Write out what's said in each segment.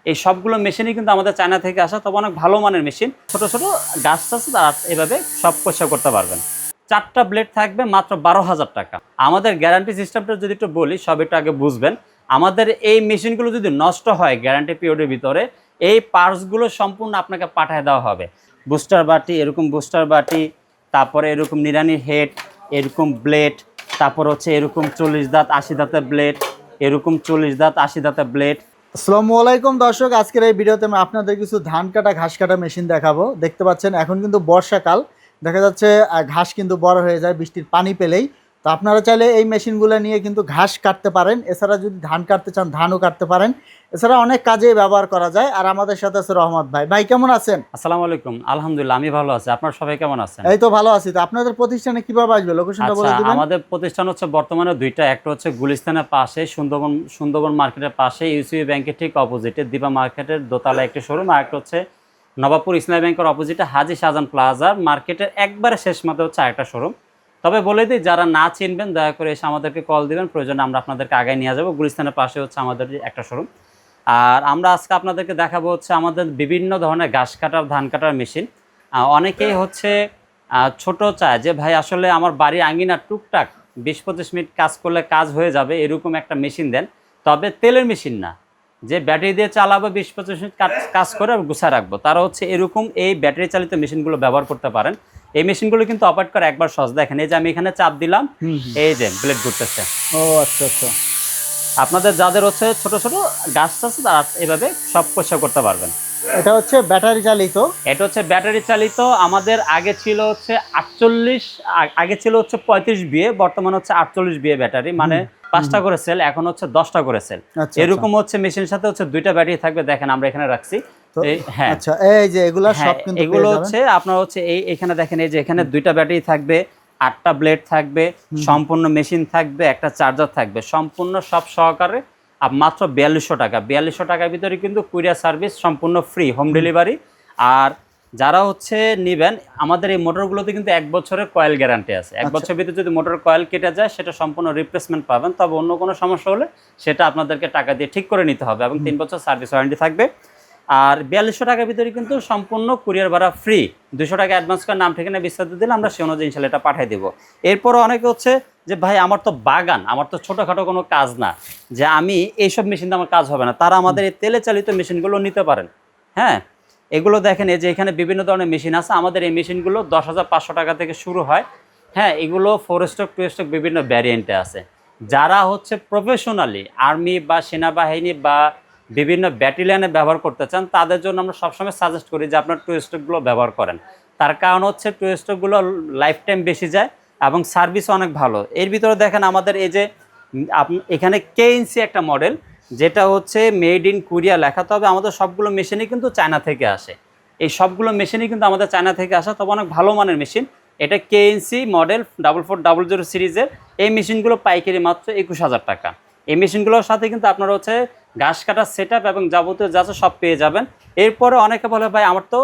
এই সবগুলো মেশিনই কিন্তু আমাদের চায়না থেকে আসা, তবে অনেক ভালো মানের মেশিন। ছোট ছোট গাছ আছে তারা এভাবে সব পরিষ্কার করতে পারবেন। 4টা ব্লেড থাকবে মাত্র 12,000 টাকা। আমাদের গ্যারান্টি সিস্টেমটা যদি একটু বলি, সব একটু আগে বুঝবেন। আমাদের এই মেশিনগুলো যদি নষ্ট হয় গ্যারান্টি পিরিয়ডের ভিতরে, এই পার্টসগুলো সম্পূর্ণ আপনাকে পাঠিয়ে দেওয়া হবে। বুস্টার বাটি, এরকম বুস্টার বাটি, তারপরে এরকম নিড়ানি হেড, এরকম ব্লেড, তারপর হচ্ছে এরকম 40 দাঁত 80 দাঁতের ব্লেড, এরকম 40 দাঁত 80 দাঁতের ব্লেড। আসসালামু আলাইকুম দর্শক, আজকের এই ভিডিওতে আমি আপনাদের কিছু ধান কাটা ঘাস কাটা মেশিন দেখাবো। দেখতে পাচ্ছেন এখন কিন্তু বর্ষাকাল, দেখা যাচ্ছে ঘাস কিন্তু বড় হয়ে যায় বৃষ্টির পানি পেলেই। তো আপনারা চাইলে এই মেশিনগুলো নিয়ে কিন্তু ঘাস কাটতে পারেন। এছাড়া যদি ধান কাটতে চান ধানও কাটতে পারেন। এছাড়া অনেক কাজে ব্যবহার করা যায়। আর আমাদের সাথে আছে রহমত ভাই। ভাই কেমন আছেন? আসসালামু আলাইকুম। আলহামদুলিল্লাহ, আমি ভালো আছি। আপনারা সবাই কেমন আছেন? এই তো ভালো আছি। তো আপনাদের প্রতিষ্ঠানে কিভাবে আসবে, লোকেশনটা বলে আচ্ছা, দিবেন। আমাদের প্রতিষ্ঠান হচ্ছে বর্তমানে দুইটা। একটা হচ্ছে গুলিস্তানের পাশে সুন্দরবন মার্কেটের পাশে ইউসিবি ব্যাংকের ঠিক অপোজিটে দীপা মার্কেটের দোতলা একটি শোরুম, আর একটা হচ্ছে নবাবপুর ইসলামী ব্যাংকের অপোজিটে হাজী শাহজাহান প্লাজা মার্কেটের একবারে শেষ মাথা হচ্ছে আরেকটা শোরুম। তবে বলে দিই, যারা না চিনবেন দয়া করে এসে আমাদেরকে কল দিবেন, প্রয়োজনে আমরা আপনাদেরকে আগায় নিয়ে যাবো। গুলিস্তানের পাশে হচ্ছে আমাদের একটা শোরুম। আর আমরা আজকে আপনাদেরকে দেখাবো হচ্ছে আমাদের বিভিন্ন ধরনের ঘাস কাটার ধান কাটার মেশিন। অনেকেই হচ্ছে ছোট চায় যে ভাই আসলে আমার বাড়ির আঙ্গিনা টুকটাক 20-25 মিনিট কাজ করলে কাজ হয়ে যাবে, এরকম একটা মেশিন দেন। তবে তেলের মেশিন না, যে ব্যাটারি দিয়ে চালাবো 20-25 মিনিট কাজ করে গুছায় রাখবো, তারা হচ্ছে এরকম এই ব্যাটারি চালিত মেশিনগুলো ব্যবহার করতে পারেন। এই মেশিনগুলো কিন্তু অপারেট করা একবার সহজ। দেখেন, এই যে আমি এখানে চাপ দিলাম, এই যে ব্লেড ঘুরতেছে। ও আচ্ছা আচ্ছা। আপনাদের যাদের হচ্ছে ছোট ছোট গাছ আছে তারা এভাবে সব পরিষ্কার করতে পারবেন। এটা হচ্ছে ব্যাটারি চালিত। এটা হচ্ছে ব্যাটারি চালিত। আমাদের আগে ছিল হচ্ছে 48, আগে ছিল হচ্ছে 35 বিএ, বর্তমানে হচ্ছে 48 বিএ ব্যাটারি, মানে 5টা করে সেল, এখন হচ্ছে 10টা করে সেল। আচ্ছা, এরকম হচ্ছে মেশিনের সাথে হচ্ছে 2টা ব্যাটারি থাকবে। দেখেন আমরা এখানে রাখছি। হ্যাঁ আচ্ছা, এই যে এগুলা হ্যাঁ, সব কিন্তু এগুলো হচ্ছে আপনার হচ্ছে এখানে দেখেন, এই যে এখানে 2টা ব্যাটারি থাকবে, 8টা ব্লেড থাকবে, সম্পূর্ণ মেশিন থাকবে, একটা চার্জার থাকবে, সম্পূর্ণ সব সহকারে মাত্র 4200 টাকা। 4200 টাকার ভিতরে কিন্তু কুরিয়ার সার্ভিস সম্পূর্ণ ফ্রি, হোম ডেলিভারি। আর যারা হচ্ছে নেবেন, আমাদের এই মোটরগুলোতে কিন্তু 1 বছরের কয়েল গ্যারান্টি আছে। 1 বছরের ভিতরে যদি মোটর কয়েল কেটে যায় সেটা সম্পূর্ণ রিপ্লেসমেন্ট পাবেন। তবে অন্য কোনো সমস্যা হলে সেটা আপনাদেরকে টাকা দিয়ে ঠিক করে নিতে হবে, এবং 3 বছর সার্ভিস ওয়ারেন্টি থাকবে। আর 4200 টাকার ভিতরে কিন্তু সম্পূর্ণ কুরিয়ার ভাড়া ফ্রি। 200 টাকা অ্যাডভান্স করে নাম ঠিকানা বিস্তারিত দিলে আমরা সে অনুযায়ী ইনশাল্লাহ এটা পাঠিয়ে দেবো। এরপরও অনেকে হচ্ছে যে ভাই আমার তো বাগান, আমার তো ছোটোখাটো কোনো কাজ না, যে আমি এইসব মেশিন দিয়ে আমার কাজ হবে না, তারা আমাদের এই তেলে চালিত মেশিনগুলো নিতে পারেন। হ্যাঁ, এগুলো দেখেন, এই যে এখানে বিভিন্ন ধরনের মেশিন আছে। আমাদের এই মেশিনগুলো 10,500 টাকা থেকে শুরু হয়। হ্যাঁ, এগুলো 4 স্ট্রোক 2 স্ট্রোক বিভিন্ন ভ্যারিয়েন্টে আছে। যারা হচ্ছে প্রফেশনালি আর্মি বা সেনাবাহিনী বা বিভিন্ন ব্যাটালিয়নে ব্যবহার করতে চান, তাদের জন্য আমরা সবসময় সাজেস্ট করি যে আপনার 2 স্ট্রোকগুলো ব্যবহার করেন। তার কারণ হচ্ছে 2 স্ট্রোকগুলো লাইফ টাইম বেশি যায় এবং সার্ভিস অনেক ভালো। এর ভিতরে দেখেন আমাদের এই যে এখানে কেএনসি একটা মডেল, যেটা হচ্ছে মেড ইন কোরিয়া লেখা। তবে আমাদের সবগুলো মেশিনই কিন্তু চায়না থেকে আসে। এই সবগুলো মেশিনই কিন্তু আমাদের চায়না থেকে আসা, তবে অনেক ভালো মানের মেশিন। এটা কেএনসি মডেল 4400 সিরিজের। এই মেশিনগুলো পাইকারি মাত্র 21,000 টাকা। এই মেশিনগুলোর সাথে কিন্তু আপনারা হচ্ছে ঘাস কাটার সেট আপ এবং যাবতীয় যা আছে সব পেয়ে যাবেন। এরপরে অনেকে বলে ভাই আমার তো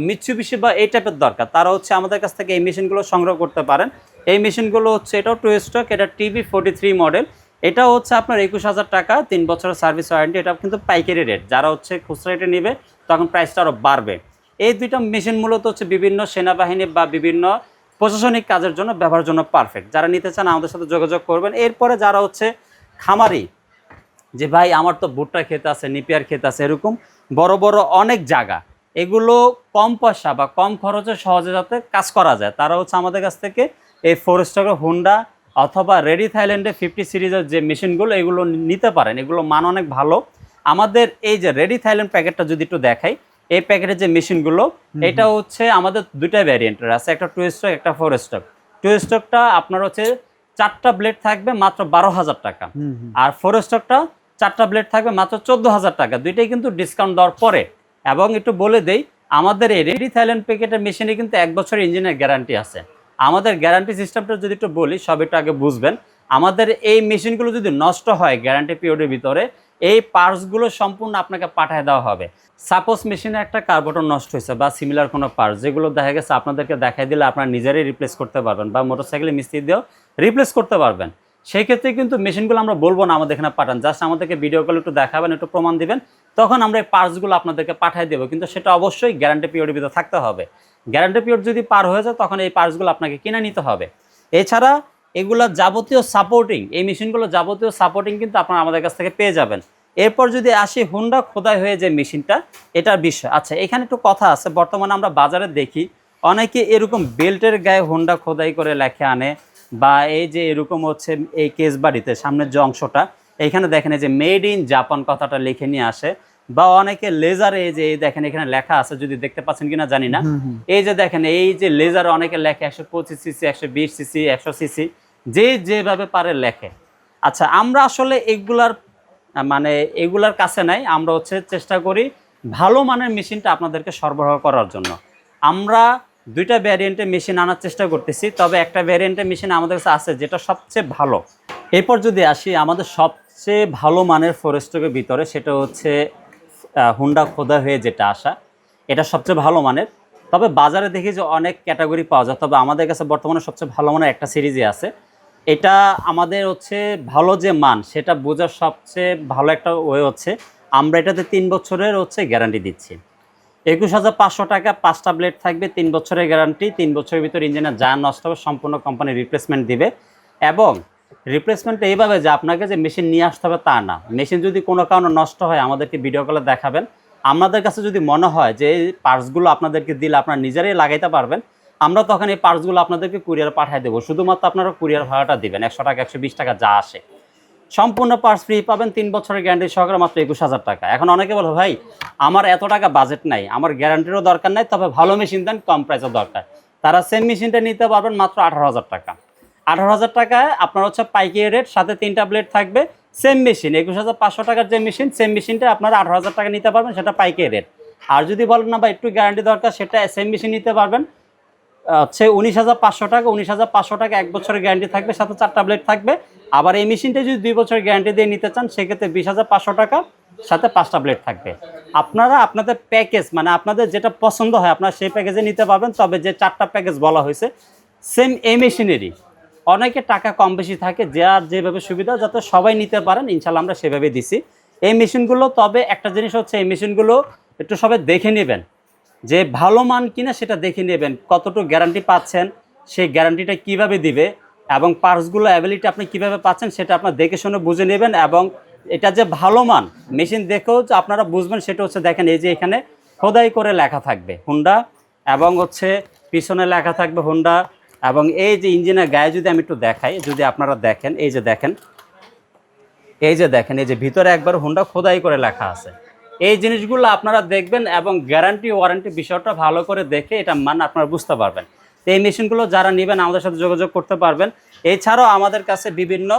মিৎসুবিশি বা এই টাইপের দরকার, তারা হচ্ছে আমাদের কাছ থেকে এই মেশিনগুলো সংগ্রহ করতে পারেন। এই মেশিনগুলো হচ্ছে এটাও 2 স্ট্রোক, এটা TB43 মডেল। এটা হচ্ছে আপনার 21,000 টাকা, 3 বছরের সার্ভিস ওয়ারেন্টি। এটা কিন্তু পাইকারি রেট, যারা হচ্ছে খুচরা রেটে নেবে তখন প্রাইসটা আরও বাড়বে। এই দুইটা মেশিন মূলত হচ্ছে বিভিন্ন সেনাবাহিনী বা বিভিন্ন প্রশাসনিক কাজের জন্য ব্যবহারের জন্য পারফেক্ট। যারা নিতে চান আমাদের সাথে যোগাযোগ করবেন। এরপরে যারা হচ্ছে খামারি, যে ভাই আমার তো ভুট্টা ক্ষেত আছে, নিপিয়ার ক্ষেত আছে, এরকম বড় বড় অনেক জায়গা, এগুলো কম পয়সা বা কম খরচে সহজে যাতে কাজ করা যায়, তারা হচ্ছে আমাদের কাছ থেকে এই 4 স্ট্রোকের হোন্ডা অথবা রেডি থাইল্যান্ডের 50 সিরিজের যে মেশিনগুলো এগুলো নিতে পারেন। এগুলো মান অনেক ভালো। আমাদের এই যে রেডি থাইল্যান্ড প্যাকেটটা যদি একটু দেখাই, এই প্যাকেটের যে মেশিনগুলো, এটা হচ্ছে আমাদের 2টা ভ্যারিয়েন্টের আছে, একটা 2 স্ট্রোক একটা 4 স্ট্রোক। 2 স্ট্রোকটা আপনার হচ্ছে 4টা ব্লেড থাকবে মাত্র 12,000 টাকা, আর 4 স্ট্রোকটা 4টা ব্লেড থাকবে মাত্র 14,000 টাকা। দুইটাই কিন্তু ডিসকাউন্ট দেওয়ার পরে। এবং একটু বলে দেই, আমাদের এই রেডি থাইল্যান্ড প্যাকেটের মেশিনে কিন্তু 1 বছরের ইঞ্জিনের গ্যারান্টি আছে। আমাদের গ্যারান্টি সিস্টেমটা যদি একটু বলি, সব একটু আগে বুঝবেন। আমাদের এই মেশিনগুলো যদি নষ্ট হয় গ্যারান্টি পিরিয়ডের ভিতরে, এই পার্টসগুলো সম্পূর্ণ আপনাকে পাঠিয়ে দেওয়া হবে। সাপোজ মেশিনে একটা কার্বোরেটর নষ্ট হয়েছে বা সিমিলার কোনো পার্টস, যেগুলো দেখা গেছে আপনাদেরকে দেখাই দিলে আপনারা নিজেরাই রিপ্লেস করতে পারবেন বা মোটরসাইকেলে মিস্ত্রি দিয়েও রিপ্লেস করতে পারবেন। সেই ক্ষেত্রে কিন্তু মেশিনগুলো আমরা বলবো না আমাদের এখানে পাঠান, জাস্ট আমাদেরকে ভিডিও কল একটু দেখাবেন, একটু প্রমাণ দিবেন, তখন আমরা এই পার্টসগুলো আপনাদেরকে পাঠিয়ে দেবো। কিন্তু সেটা অবশ্যই গ্যারান্টি পিরিয়ডের ভিতরে থাকতে হবে। গ্যারান্টি পিরিয়ড যদি পার হয়ে যায় তখন এই পার্টসগুলো আপনাকে কিনে নিতে হবে। এছাড়া এগুলো যাবতীয় সাপোর্টিং, এই মেশিনগুলো যাবতীয় সাপোর্টিং কিন্তু আপনারা আমাদের কাছ থেকে পেয়ে যাবেন। এরপর যদি আসি হুন্ডা খোদাই হয়ে যে মেশিনটা, এটার বিষয় আচ্ছা, এখানে একটু কথা আছে। বর্তমানে আমরা বাজারে দেখি অনেকে এরকম বেল্টের গায়ে হুন্ডা খোদাই করে লেখে আনে, বা এই যে এরকম হচ্ছে এই কেস বাড়িতে সামনের যে অংশটা এইখানে দেখেন এই যে মেড ইন জাপান কথাটা লিখে নিয়ে আসে, বা অনেকে লেজারে এই যে দেখেন এখানে লেখা আছে, যদি দেখতে পাচ্ছেন কিনা জানি না, এই যে দেখেন এই যে লেজারে অনেকে লেখে 125 সিসি, 120 সিসি, 100 সিসি, যে যেভাবে পারে লেখে। আচ্ছা, আমরা আসলে মানে এগুলার কাছে নাই, আমরা হচ্ছে চেষ্টা করি ভালো মানের মেশিনটা আপনাদেরকে সরবরাহ করার জন্য। আমরা দুইটা ভ্যারিয়েন্টের মেশিন আনার চেষ্টা করতেছি, তবে একটা ভ্যারিয়েন্টের মেশিন আমাদের কাছে আছে যেটা সবচেয়ে ভালো। এরপর যদি আসি আমাদের সবচেয়ে ভালো মানের ফরেস্টকের ভিতরে, সেটা হচ্ছে হুন্ডা খোদা হয়ে যেটা আসা, এটা সবচেয়ে ভালো মানের। তবে বাজারে দেখি যে অনেক ক্যাটাগরি পাওয়া যায়, তবে আমাদের কাছে বর্তমানে সবচেয়ে ভালো মানের একটা সিরিজই আছে। এটা আমাদের হচ্ছে ভালো যে মান সেটা বোঝার সবচেয়ে ভালো একটা ওয়ে হচ্ছে আমরা এটাতে 3 বছরের হচ্ছে গ্যারান্টি দিচ্ছি। 21,500 টাকা, 5টা ব্লেড থাকবে, 3 বছরের গ্যারান্টি। 3 বছরের ভিতর ইঞ্জিনের যা নষ্ট হবে সম্পূর্ণ কোম্পানি রিপ্লেসমেন্ট দিবে। এবং রিপ্লেসমেন্টটা এইভাবে যে আপনাকে যে মেশিন নিয়ে আসতে হবে তা না, মেশিন যদি কোনো কারণে নষ্ট হয় আমাদেরকে ভিডিও কলে দেখাবেন। আমাদের কাছে যদি মনে হয় যে এই পার্টসগুলো আপনাদেরকে দিলে আপনারা নিজেরাই লাগাইতে পারবেন, আমরা তখন এই পার্টসগুলো আপনাদেরকে কুরিয়ার পাঠিয়ে দেবো। শুধুমাত্র আপনারা কুরিয়ার ভাড়াটা দিবেন, 100 টাকা 120 টাকা যা আসে। সম্পূর্ণ পার্টস ফ্রি পাবেন, 3 বছরের গ্যারান্টি সহকারে মাত্র 21,000 টাকা। এখন অনেকে বলে ভাই আমার এত টাকা বাজেট নাই, আমার গ্যারান্টিরও দরকার নাই, তবে ভালো মেশিন দেন, কম প্রাইসের দরকার। তারা সেম মেশিনটা নিতে পারবেন মাত্র 18,000 টাকা। 18,000 টাকায় আপনার হচ্ছে পাইকারি রেট, সাথে 3টা ব্লেড থাকবে। সেম মেশিন 21,500 টাকার যে মেশিন, সেম মেশিনটা আপনারা 18,000 টাকা নিতে পারবেন, সেটা পাইকারি রেট। আর যদি বলেন না বা একটু গ্যারান্টি দরকার, সেটা সেম মেশিন নিতে পারবেন হচ্ছে 19,500 টাকা। 19,500 টাকা 1 বছরের গ্যারান্টি থাকবে, সাথে 4টা ব্লেড থাকবে। আবার এই মেশিনটা যদি 2 বছরের গ্যারান্টি দিয়ে নিতে চান, সেক্ষেত্রে 20,500 টাকা, সাথে 5টা ব্লেড থাকবে। আপনারা আপনাদের প্যাকেজ মানে আপনাদের যেটা পছন্দ হয় আপনারা সেই প্যাকেজে নিতে পারবেন। তবে যে 4টা প্যাকেজ বলা হয়েছে সেম এই মেশিনেরই। অনেকে টাকা কম বেশি থাকে, যার যেভাবে সুবিধা যাতে সবাই নিতে পারেন, ইনশাল্লাহ আমরা সেভাবে দিছি এই মেশিনগুলো। তবে একটা জিনিস হচ্ছে এই মেশিনগুলো একটু সবাই দেখে নেবেন যে ভালো মান কিনা, সেটা দেখে নেবেন কতটুকু গ্যারান্টি পাচ্ছেন, সেই গ্যারান্টিটা কিভাবে দিবে, এবং পার্টসগুলো অ্যাভেলিটি আপনি কিভাবে পাচ্ছেন সেটা আপনার দেখে শুনে বুঝে নেবেন। এবং এটা যে ভালো মান মেশিন দেখেও আপনারা বুঝবেন, সেটা হচ্ছে দেখেন এই যে এখানে খোদাই করে লেখা থাকবে হুন্ডা, এবং হচ্ছে পিছনে লেখা থাকবে হুন্ডা। এবং এই যে ইঞ্জিনের গায়ে যদি আমি একটু দেখাই, যদি আপনারা দেখেন, এই যে দেখেন, এই যে ভিতরে একবার হুন্ডা খোদাই করে লেখা আছে। এই জিনিসগুলো আপনারা দেখবেন এবং গ্যারান্টি ওয়ারেন্টি বিষয়টা ভালো করে দেখে এটা মান আপনারা বুঝতে পারবেন। তো এই মেশিনগুলো যারা নেবেন আমাদের সাথে যোগাযোগ করতে পারবেন। এছাড়াও আমাদের কাছে বিভিন্ন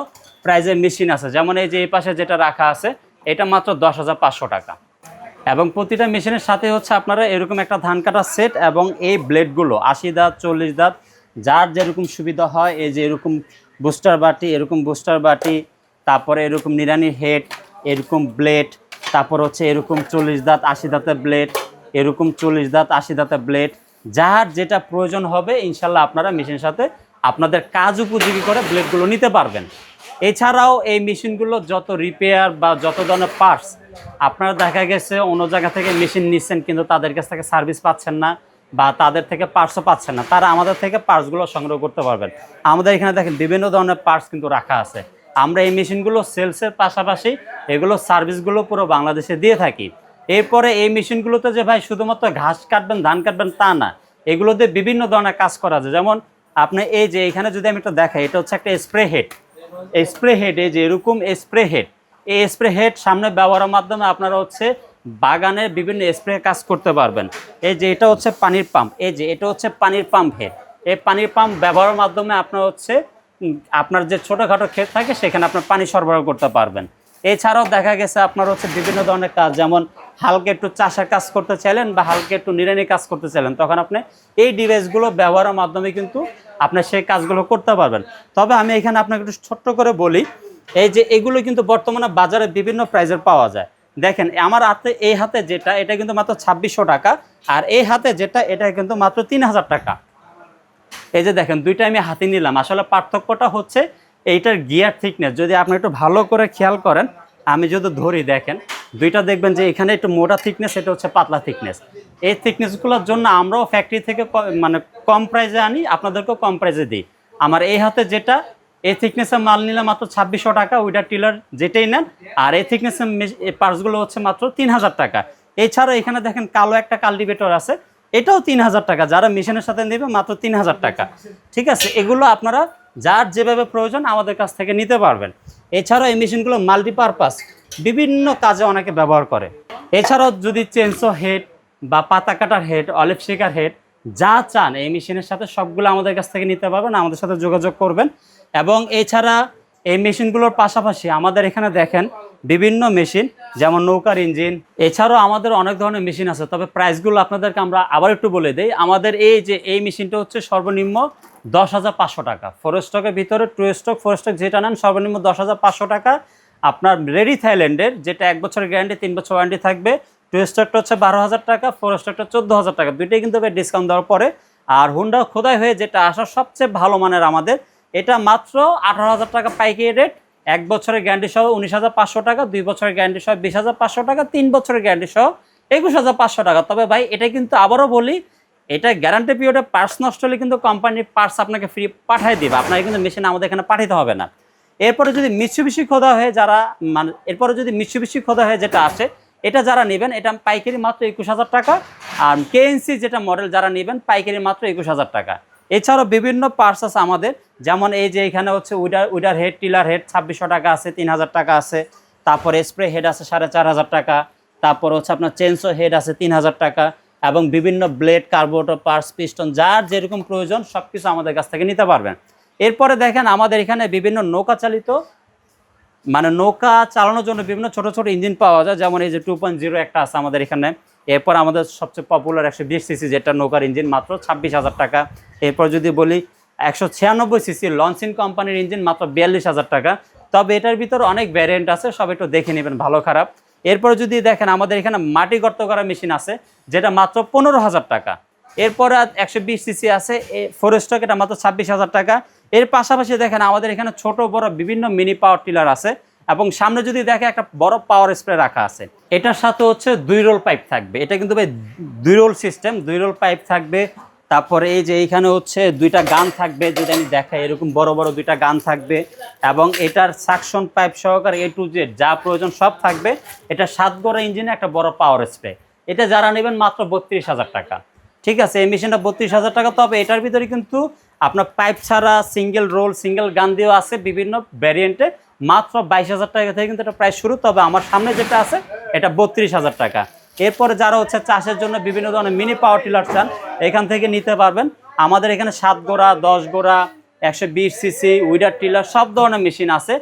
প্রাইজের মেশিন আছে, যেমন এই যে এই পাশে যেটা রাখা আছে এটা মাত্র 10,500 টাকা। এবং প্রতিটা মেশিনের সাথে হচ্ছে আপনারা এরকম একটা ধান কাটার সেট, এবং এই ব্লেডগুলো 80 দাঁত 40 দাঁত যার যেরকম সুবিধা হয়, এই যে এরকম বুস্টার বাটি, এরকম বুস্টার বাটি, তারপরে এরকম নিড়ানি হেড, এরকম ব্লেড, তারপর হচ্ছে এরকম 40 দাঁত 80 দাঁতের ব্লেড, এরকম 40 দাঁত 80 দাঁতের ব্লেড, যার যেটা প্রয়োজন হবে ইনশাল্লাহ আপনারা মেশিনের সাথে আপনাদের কাজ উপযোগী করে ব্লেডগুলো নিতে পারবেন। এছাড়াও এই মেশিনগুলো যত রিপেয়ার বা যত ধরনের পার্টস আপনারা দেখা গেছে অন্য জায়গা থেকে মেশিন নিচ্ছেন, কিন্তু তাদের কাছ থেকে সার্ভিস পাচ্ছেন না বা তাদের থেকে পার্টসও পাচ্ছেন না, তারা আমাদের থেকে পার্টসগুলো সংগ্রহ করতে পারবেন। আমাদের এখানে দেখেন বিভিন্ন ধরনের পার্টস কিন্তু রাখা আছে। আমরা এই মেশিনগুলো সেলসের পাশাপাশি এগুলো সার্ভিসগুলো পুরো বাংলাদেশে দিয়ে থাকি। এরপরে এই মেশিনগুলোতে যে ভাই শুধুমাত্র ঘাস কাটবেন ধান কাটবেন তা না, এগুলোতে বিভিন্ন ধরনের কাজ করা যায়। যেমন আপনি এই যে এখানে যদি আমি একটা দেখাই, এটা হচ্ছে একটা স্প্রে হেড। এই স্প্রে হেড, এই যে এরকম স্প্রে হেড, এই স্প্রে হেড সামনে ব্যবহারের মাধ্যমে আপনারা হচ্ছে বাগানের বিভিন্ন স্প্রে কাজ করতে পারবেন। এই যে এটা হচ্ছে পানির পাম্প, এই যে এটা হচ্ছে পানির পাম্প হেড। এই পানির পাম্প ব্যবহারের মাধ্যমে আপনার হচ্ছে আপনার যে ছোটোখাটো ক্ষেত থাকে সেখানে আপনার পানি সরবরাহ করতে পারবেন। এছাড়াও দেখা গেছে আপনার হচ্ছে বিভিন্ন ধরনের কাজ, যেমন হালকা একটু চাষের কাজ করতে চাইলেন বা হালকা একটু নিড়ানি কাজ করতে চাইলেন, তখন আপনি এই ডিভাইসগুলো ব্যবহারের মাধ্যমে কিন্তু আপনি সেই কাজগুলো করতে পারবেন। তবে আমি এখানে আপনাকে একটু ছোট্ট করে বলি, এই যে এগুলো কিন্তু বর্তমানে বাজারে বিভিন্ন প্রাইজের পাওয়া যায়। দেখেন আমার হাতে এই হাতে যেটা, এটা কিন্তু মাত্র 2,600 টাকা, আর এই হাতে যেটা এটা কিন্তু মাত্র 3,000 টাকা। এই যে দেখেন দুইটা আমি হাতে নিলাম, আসলে পার্থক্যটা হচ্ছে এইটার গিয়ার থিকনেস যদি আপনি একটু ভালো করে খেয়াল করেন, আমি যদি ধরি দেখেন দুইটা দেখবেন যে এখানে একটু মোটা থিকনেস, এটা হচ্ছে পাতলা থিকনেস। এই থিকনেসগুলোর জন্য আমরাও ফ্যাক্টরি থেকে মানে কম প্রাইসে আনি, আপনাদেরকেও কম প্রাইসে দিই। আমার এই হাতে যেটা এই থিকনেসের মাল নিলে মাত্র 2600 টাকা, উইডার টিলার যেটাই নেন। আর এই থিকনেসের পার্টসগুলো হচ্ছে মাত্র 3000 টাকা। এছাড়া এখানে দেখেন কালো একটা কাল্টিভেটর আছে, এটাও 3000 টাকা। যারা মেশিনের সাথে নেবে মাত্র 3000 টাকা। ঠিক আছে, এগুলো আপনারা যার যেভাবে প্রয়োজন আমাদের কাছ থেকে নিতে পারবেন। এছাড়াও এই মেশিনগুলো মাল্টিপারপাস, বিভিন্ন কাজে অনেকে ব্যবহার করে। এছাড়াও যদি চেনসো হেড বা পাতা কাটার হেড, অলিভ শেকার হেড যা চান এই মেশিনের সাথে সবগুলো আমাদের কাছ থেকে নিতে পারবেন, আমাদের সাথে যোগাযোগ করবেন। এবং এছাড়া এই মেশিনগুলোর পাশাপাশি আমাদের এখানে দেখেন বিভিন্ন মেশিন, যেমন নৌকার ইঞ্জিন। এছাড়াও আমাদের অনেক ধরনের মেশিন আছে, তবে প্রাইসগুলো আপনাদেরকে আমরা আবার একটু বলে দিই। আমাদের এই মেশিনটা হচ্ছে সর্বনিম্ন 10,500 টাকা। 4 স্টকের ভিতরে 2 স্টক 4 স্টক যেটা নেন সর্বনিম্ন 10,500 টাকা। আপনার রেডি থাইল্যান্ডের যেটা 1 বছরের গ্যারান্টি 3 বছর ওয়ারেন্টি থাকবে, 2 স্টকটা হচ্ছে 12,000 টাকা, 4 স্টকটা 14,000 টাকা। দুইটাই কিন্তু ডিসকাউন্ট দেওয়ার পরে। আর হুন্ডা খোদাই হয়ে যেটা আসা সবচেয়ে ভালো মানের আমাদের, এটা মাত্র 18,000 টাকা পাইকারি রেট। 1 বছরের গ্যারান্টি সহ 19,500 টাকা, 2 বছরের গ্যারান্টি সহ 20,500 টাকা, 3 বছরের গ্যারান্টি সহ 21,500 টাকা। তবে ভাই এটা কিন্তু আবারও বলি, এটা গ্যারান্টি পিরিয়ডে পার্টস নষ্ট হলে কিন্তু কোম্পানির পার্টস আপনাকে ফ্রি পাঠিয়ে দিবে, আপনাকে কিন্তু মেশিন আমাদের এখানে পাঠাতে হবে না। এরপরে যদি মিৎসুবিশি খোদা হয়ে যারা মানে এরপরে যদি মিৎসুবিশি খোদা হয়ে যেটা আসে, এটা যারা নেবেন এটা পাইকারি মাত্র 21,000 টাকা। আর কেএনসি যেটা মডেল যারা নেবেন পাইকারি মাত্র 21,000 টাকা। এছাড়াও বিভিন্ন পার্টস আছে আমাদের, যেমন এই যে এখানে হচ্ছে উইডার হেড, টিলার হেড 2600 টাকা আছে, 3000 টাকা আছে। তারপরে স্প্রে হেড আছে 4,500 টাকা। তারপর হচ্ছে আপনার চেনসো হেড আছে 3000 টাকা। এবং বিভিন্ন ব্লেড, কার্বোরেটর পার্টস, পিস্টন যার যেরকম প্রয়োজন সব কিছু আমাদের কাছ থেকে নিতে পারবেন। এরপরে দেখেন আমাদের এখানে বিভিন্ন নৌকা চালিত, মানে নৌকা চালানোর জন্য বিভিন্ন ছোট ছোট ইঞ্জিন পাওয়া যায়, যেমন এই যে 2.0 একটা আছে আমাদের এখানে। এরপর আমাদের সবচেয়ে পপুলার 120 সিসি যেটা নৌকার ইঞ্জিন মাত্র 26,000 টাকা। এরপর যদি বলি 196 সিসি লঞ্চিন কোম্পানির ইঞ্জিন মাত্র 42,000 টাকা। তবে এটার ভিতরে অনেক ভ্যারিয়েন্ট আছে, সব একটু দেখে নেবেন ভালো খারাপ। এরপর যদি দেখেন আমাদের এখানে মাটি গর্ত করা মেশিন আছে যেটা মাত্র 15,000 টাকা। এরপরে 120 সিসি আছে 4 স্টক, এটা মাত্র 26,000 টাকা। এর পাশাপাশি দেখেন আমাদের এখানে ছোট বড় বিভিন্ন মিনি পাওয়ার টিলার আছে, এবং সামনে যদি দেখে একটা বড় পাওয়ার স্প্রে রাখা আছে। এটার সাথে হচ্ছে 2 রোল পাইপ থাকবে, এটা কিন্তু ভাই 2 রোল সিস্টেম, 2 রোল পাইপ থাকবে। তারপরে এই যে এইখানে হচ্ছে 2টা গান থাকবে, যদি আমি দেখাই এরকম বড় বড় 2টা গান থাকবে। এবং এটার সাকশন পাইপ সহকারে A to Z যা প্রয়োজন সব থাকবে। এটা 7 গড়া ইঞ্জিনে একটা বড় পাওয়ার স্প্রে। এটা যারা নেবেন মাত্র 32,000 টাকা। ঠিক আছে, এই মেশিনটা 32,000 টাকা। তবে এটার ভিতরে কিন্তু আপনার পাইপ ছাড়া সিঙ্গেল রোল, সিঙ্গেল গান দিয়েও আছে বিভিন্ন ভ্যারিয়েন্টে। মাত্র 22,000 টাকা থেকে কিন্তু এটা প্রাইস শুরু। তবে আমার সামনে যেটা আছে এটা 32,000 টাকা। এরপরে যারা হচ্ছে চাষের জন্য বিভিন্ন ধরনের মিনি পাওয়ার টিলার চান, এখান থেকে নিতে পারবেন। আমাদের এখানে 7 গোড়া, 10 গোড়া, 120 সিসি উইডার টিলার সব ধরনের মেশিন আছে।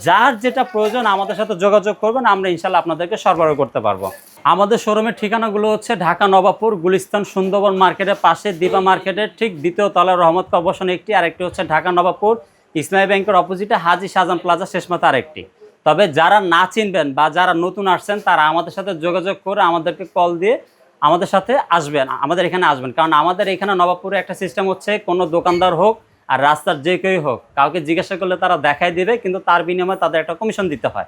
যার যেটা প্রয়োজন আমাদের সাথে যোগাযোগ করবেন, আমরা ইনশাল্লাহ আপনাদেরকে সরবরাহ করতে পারবো। আমাদের শোরুমের ঠিকানাগুলো হচ্ছে ঢাকা নবাবপুর, গুলিস্তান সুন্দরবন মার্কেটের পাশে, দীপা মার্কেটের ঠিক দ্বিতীয় তলার রহমত কর্পোরেশন একটি, আরেকটি হচ্ছে ঢাকা নবাবপুর ইসলামী ব্যাংকের অপোজিটে হাজী শাহজাহান প্লাজা শেষমাথা আরেকটি। তবে যারা না চিনবেন বা যারা নতুন আসছেন তারা আমাদের সাথে যোগাযোগ করে আমাদেরকে কল দিয়ে আমাদের সাথে আসবেন, আমাদের এখানে আসবেন। কারণ আমাদের এখানে নবাবপুরে একটা সিস্টেম হচ্ছে, কোনো দোকানদার হোক আর রাস্তার যে কেউই হোক, কাউকে জিজ্ঞাসা করলে তারা দেখাই দিবে, কিন্তু তার বিনিময়ে তাদের একটা কমিশন দিতে হয়।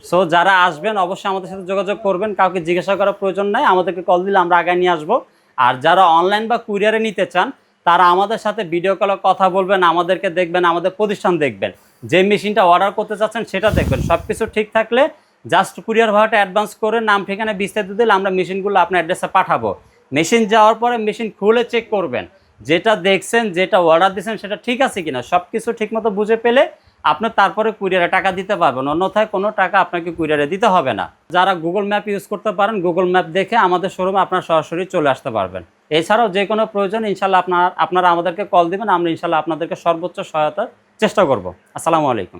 সো যারা আসবেন অবশ্যই আমাদের সাথে যোগাযোগ করবেন, কাউকে জিজ্ঞাসা করার প্রয়োজন নাই, আমাদেরকে কল দিলে আমরা আগে নিয়ে আসবো। আর যারা অনলাইন বা কুরিয়ারে নিতে চান তারা আমাদের সাথে ভিডিও কলে কথা বলবেন, আমাদেরকে দেখবেন, আমাদের প্রতিষ্ঠান দেখবেন, যে মেশিনটা অর্ডার করতে চাচ্ছেন সেটা দেখবেন। সব কিছু ঠিক থাকলে জাস্ট কুরিয়ার ভাড়াটা অ্যাডভান্স করে নাম ঠিকানা বিস্তারিত দিলে আমরা মেশিনগুলো আপনার অ্যাড্রেসে পাঠাবো। মেশিন যাওয়ার পরে মেশিন খুলে চেক করবেন, যেটা দেখছেন, যেটা অর্ডার দিয়েছেন সেটা ঠিক আছে কিনা, সব কিছু ঠিকমতো বুঝে পেলে আপনি তারপরে কুরিয়ারে টাকা দিতে পারবেন, অন্যথায় কোনো টাকা আপনাকে কুরিয়ারে দিতে হবে না। যারা গুগল ম্যাপ ইউজ করতে পারেন, গুগল ম্যাপ দেখে আমাদের শোরুমে আপনারা সরাসরি চলে আসতে পারবেন। এছাড়াও যে কোনো প্রয়োজন ইনশাল্লাহ আপনারা আমাদেরকে কল দিবেন, আমরা ইনশাল্লাহ আপনাদেরকে সর্বোচ্চ সহায়তার চেষ্টা করব। আসসালামু আলাইকুম।